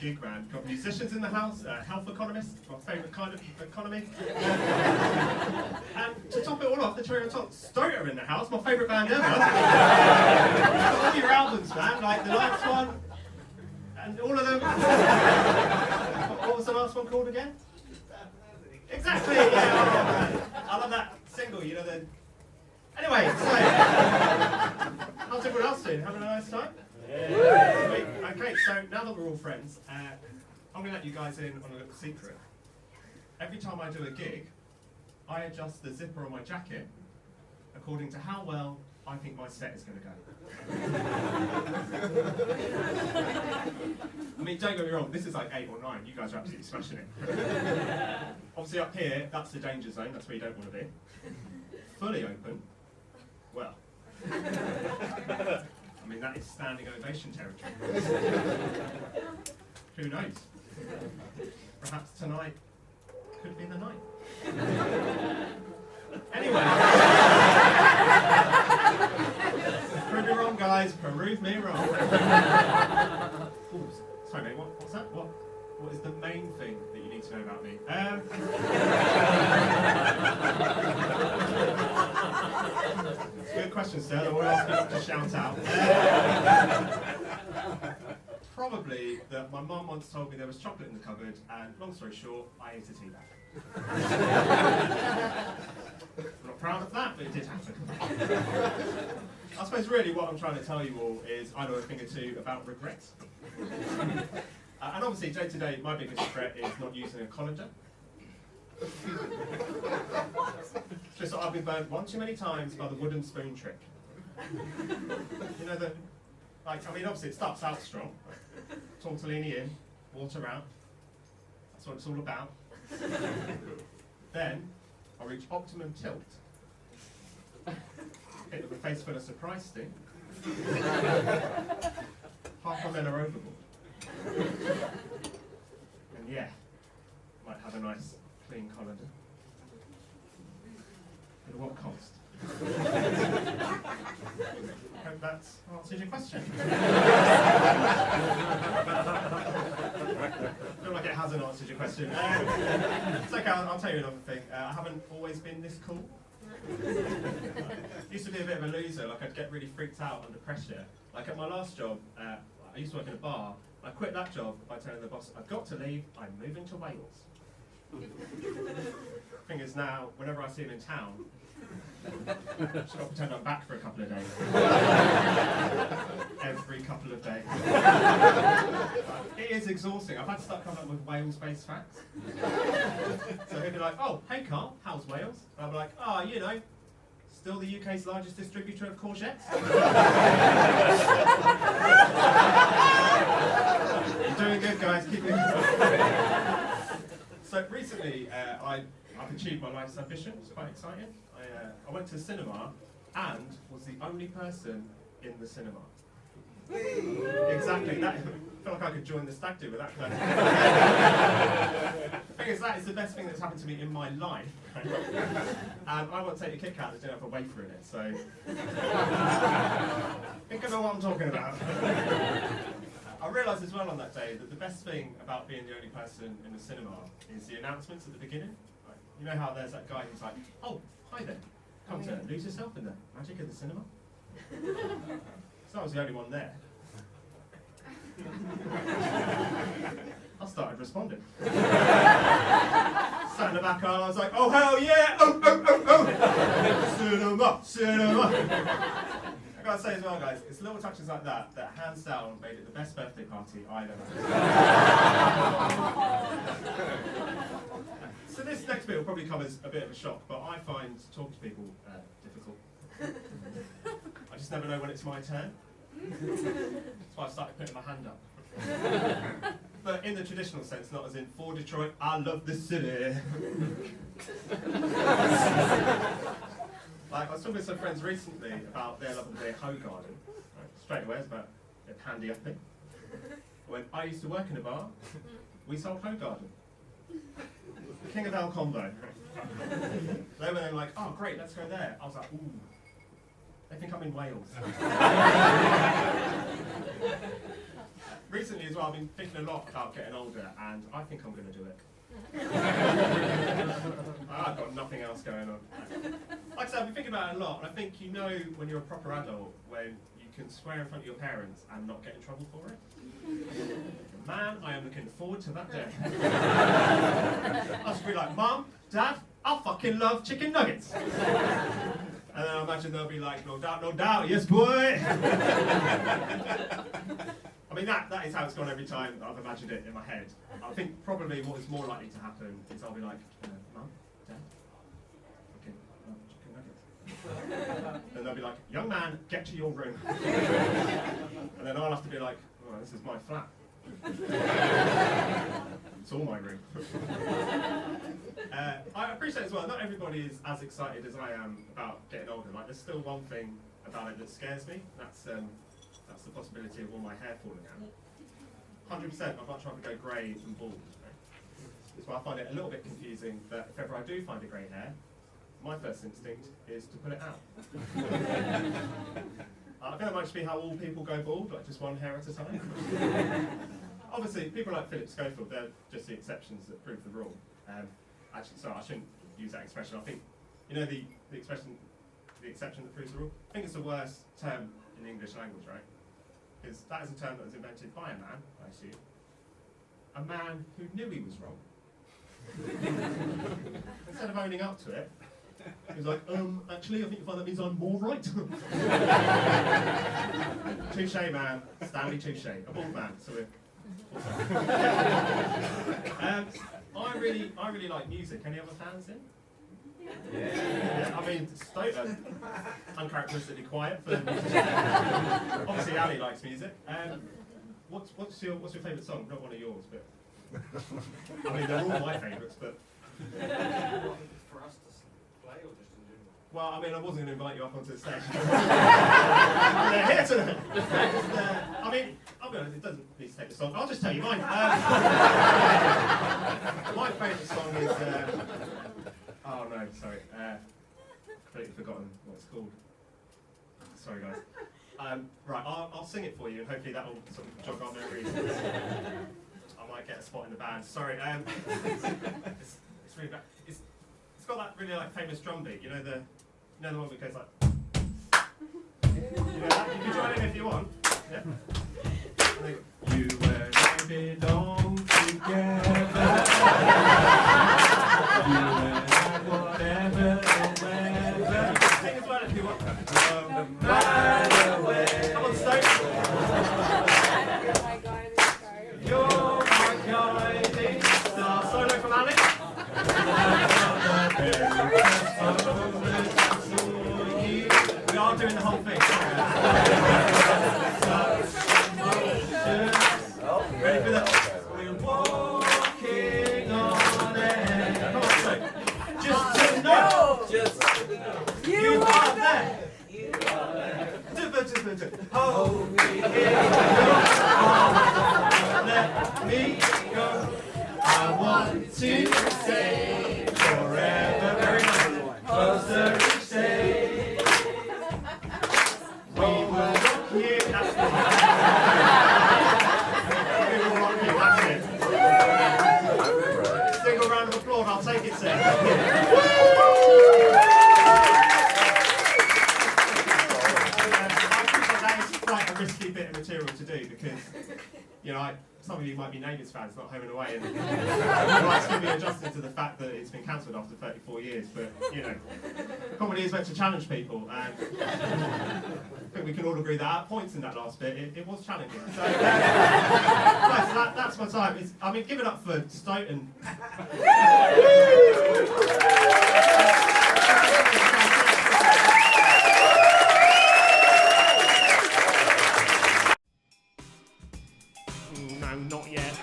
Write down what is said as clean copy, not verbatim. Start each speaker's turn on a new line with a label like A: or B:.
A: gig, man. Got musicians in the house, health economists, my favourite kind of economy. And to top it all off, the cherry on top, Stoner in the house, my favourite band ever. Got all your albums, man, like the last one, and all of them. What was the last one called again? Exactly, yeah, oh, man. I love that single, you know, the... Anyway, so, how's everyone else doing? Having a nice time? Yeah. Okay, so now that we're all friends, I'm going to let you guys in on a little secret. Every time I do a gig, I adjust the zipper on my jacket according to how well I think my set is going to go. I mean, don't get me wrong, this is like 8 or 9, you guys are absolutely smashing it. Obviously up here, that's the danger zone, that's where you don't want to be. Fully open, well. I mean, that is standing ovation territory. Who knows? Perhaps tonight could be the night. Anyway. Prove me wrong, guys. Prove me wrong. Ooh, sorry, mate. What's that? What is the main thing that you need to know about me? It's a good question, sir. I won't ask you not to shout out. Probably that my mum once told me there was chocolate in the cupboard, and long story short, I ate a tea bag. I'm not proud of that, but it did happen. I suppose really what I'm trying to tell you all is I know a thing or two about regret. And obviously day to day my biggest regret is not using a colander. Just that I've been burnt one too many times by the wooden spoon trick. You know the, like, I mean obviously it starts out strong. Tortellini in, water out. That's what it's all about. Then I reach optimum tilt. Hit with a face full of surprise sting. Half my men are overboard. And yeah, might have a nice clean colander. At what cost? Hope that answers your question. I feel like it hasn't answered your question. It's okay, I'll tell you another thing. I haven't always been this cool. Used to be a bit of a loser, like I'd get really freaked out under pressure. Like at my last job, I used to work in a bar. I quit that job by telling the boss, I've got to leave, I'm moving to Wales. Thing is now, whenever I see him in town, I've just got to pretend I'm back for a couple of days. Every couple of days. It is exhausting. I've had to start coming up with Wales-based facts. So he'd be like, oh, hey Carl, how's Wales? And I'll be like, oh, you know, still the UK's largest distributor of courgettes. You're doing good, guys. Keep it going. So recently, I've achieved my life's ambition. It's quite exciting. I went to the cinema and was the only person in the cinema. Exactly. That, I feel like I could join the stag do with that kind of thing is, that is the best thing that's happened to me in my life. And I won't take a Kit Kat that didn't have a wafer in it, so think I know what I'm talking about. I realised as well on that day that the best thing about being the only person in the cinema is the announcements at the beginning. Like, you know how there's that guy who's like, oh, hi there, come to lose yourself in the magic of the cinema? So I was the only one there. I started responding. Sat in the back aisle, I was like, oh hell yeah! Oh, oh, oh, oh! Cinema, cinema! I gotta say as well, guys, it's little touches like that that hands down made it the best birthday party I've ever had. So this next bit will probably come as a bit of a shock, but I find talking to people difficult. I just never know when it's my turn. That's why I started putting my hand up. But in the traditional sense, not as in, for Detroit, I love the city. Like, I was talking to some friends recently about their love of their hoe garden. Right, straight away, it's about their pandy upping. When I used to work in a bar, we sold hoe garden. The king of El Combo. They were then like, oh great, let's go there. I was like, ooh. They think I'm in Wales. recently as well, I've been thinking a lot about getting older, and I think I'm going to do it. I've got nothing else going on. Like I said, I've been thinking about it a lot, and I think you know when you're a proper adult, when you can swear in front of your parents and not get in trouble for it. Man, I am looking forward to that day. I'll just be like, Mum, Dad, I fucking love chicken nuggets. And then I imagine they'll be like, no doubt, yes boy. I mean, that is how it's gone every time I've imagined it in my head. I think probably what is more likely to happen is I'll be like, Mum, Dad, fucking love chicken nuggets. And they'll be like, young man, get to your room. And then I'll have to be like, oh, this is my flat. It's all my room. I appreciate as well, not everybody is as excited as I am about getting older. Like, there's still one thing about it that scares me. That's the possibility of all my hair falling out. 100%, I'd much rather go grey than bald. Right? So I find it a little bit confusing that if ever I do find a grey hair, my first instinct is to pull it out. I think that might just be how all people go bald, like just one hair at a time. Obviously, people like Philip Schofield, they're just the exceptions that prove the rule. Actually, sorry, I shouldn't use that expression. I think, you know the expression, the exception that proves the rule? I think it's the worst term in the English language, right? Because that is a term that was invented by a man, I assume. A man who knew he was wrong. Instead of owning up to it, he was like, actually, I think you find that means I'm more right. Touche, man. Stanley Touche. A bald man, so we're... I really like music. Any other fans in? Yeah. I mean, uncharacteristically quiet for musicians. Obviously, Ali likes music. What's your favourite song? Not one of yours, but I mean, they're all my favourites. But
B: for us to play or just in general?
A: Well, I mean, I wasn't going to invite you up onto the stage. They're here tonight. I mean, I'll be honest, it doesn't need to take the song. I'll just tell you mine. My favourite song is. Oh no, sorry. Completely forgotten what it's called. Sorry, guys. Right, I'll sing it for you, and hopefully that will sort of jog our memories. I might get a spot in the band. Sorry. It's really bad. It's got that really like famous drum beat. You know the one that goes like. You know that? You can join in if you want. Yeah. You and I belong together. You and I, whatever and wherever. Sing as well if you want. No matter where. Come on, Stoke. You're my guiding star. Solo from Alex. We are doing the whole thing. Ready for that? We're walking on air. Come on, Stoke. Just to know. You are there. You are there. Hold me in your arms. Let me go. I want to stay forever. Very nice. Closer each day. We will rock you. That's the We will rock you. That's it. Single round of applause. I'll take it, sir. Quite a risky bit of material to do because, you know, some of you might be Neighbours fans, not Home and Away, and you might still be adjusting to the fact that it's been cancelled after 34 years, but, you know, comedy is meant to challenge people, and I think we can all agree that at points in that last bit, it was challenging. So, that's my time. I mean, give it up for Stoughton. No, not yet.